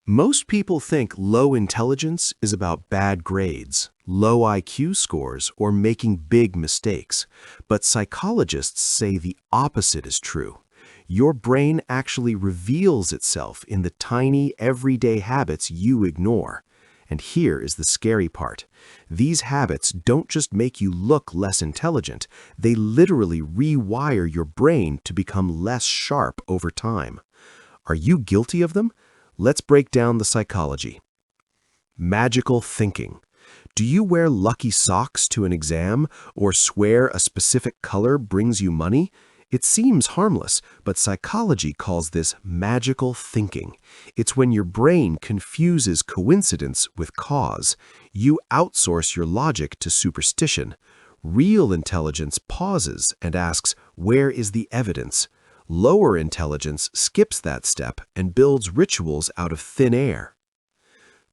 Most people think low intelligence is about bad grades, low IQ scores, or making big mistakes. But psychologists say the opposite is true. Your brain actually reveals itself in the tiny, everyday habits you ignore. And here is the scary part. These habits don't just make you look less intelligent, they literally rewire your brain to become less sharp over time. Are you guilty of them? Let's break down the psychology. Magical thinking. Do you wear lucky socks to an exam or swear a specific color brings you money? It seems harmless, but psychology calls this magical thinking. It's when your brain confuses coincidence with cause. You outsource your logic to superstition. Real intelligence pauses and asks, where is the evidence? Lower intelligence skips that step and builds rituals out of thin air.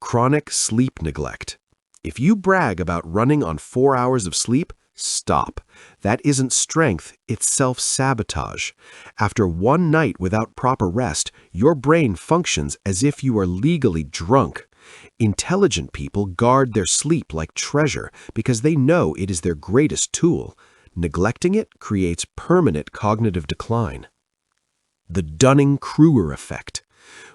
Chronic sleep neglect. If you brag about running on 4 hours of sleep, stop. That isn't strength, it's self-sabotage. After one night without proper rest, your brain functions as if you are legally drunk. Intelligent people guard their sleep like treasure because they know it is their greatest tool. Neglecting it creates permanent cognitive decline. The Dunning-Kruger effect.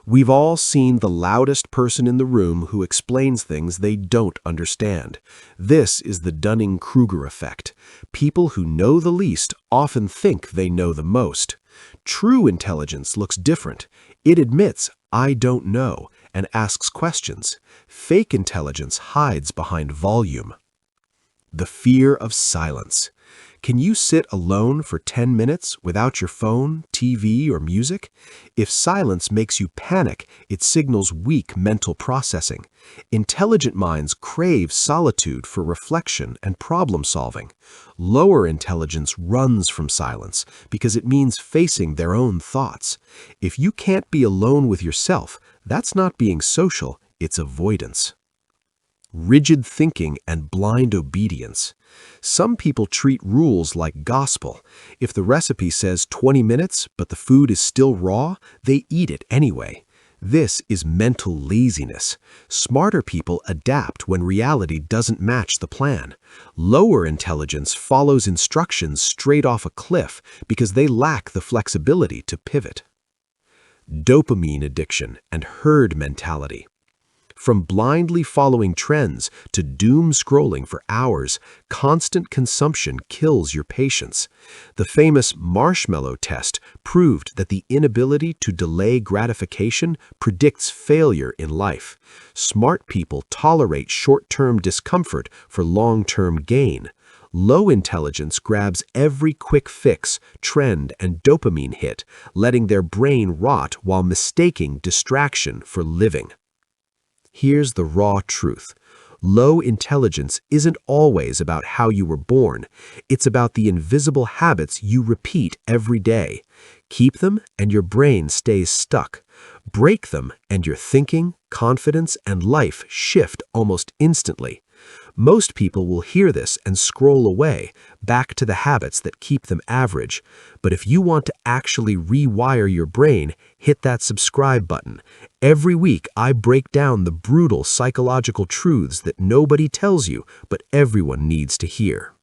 We've all seen the loudest person in the room who explains things they don't understand. This is the Dunning-Kruger effect. People who know the least often think they know the most. True intelligence looks different. It admits, I don't know, and asks questions. Fake intelligence hides behind volume. The fear of silence. Can you sit alone for 10 minutes without your phone, TV, or music? If silence makes you panic, it signals weak mental processing. Intelligent minds crave solitude for reflection and problem solving. Lower intelligence runs from silence because it means facing their own thoughts. If you can't be alone with yourself, that's not being social, it's avoidance. Rigid thinking and blind obedience. Some people treat rules like gospel. If the recipe says 20 minutes, but the food is still raw, they eat it anyway. This is mental laziness. Smarter people adapt when reality doesn't match the plan. Lower intelligence follows instructions straight off a cliff because they lack the flexibility to pivot. Dopamine addiction and herd mentality. From blindly following trends to doom scrolling for hours, constant consumption kills your patience. The famous marshmallow test proved that the inability to delay gratification predicts failure in life. Smart people tolerate short-term discomfort for long-term gain. Low intelligence grabs every quick fix, trend, and dopamine hit, letting their brain rot while mistaking distraction for living. Here's the raw truth. Low intelligence isn't always about how you were born. It's about the invisible habits you repeat every day. Keep them and your brain stays stuck. Break them and your thinking, confidence, and life shift almost instantly. Most people will hear this and scroll away, back to the habits that keep them average. But if you want to actually rewire your brain, hit that subscribe button. Every week, I break down the brutal psychological truths that nobody tells you, but everyone needs to hear.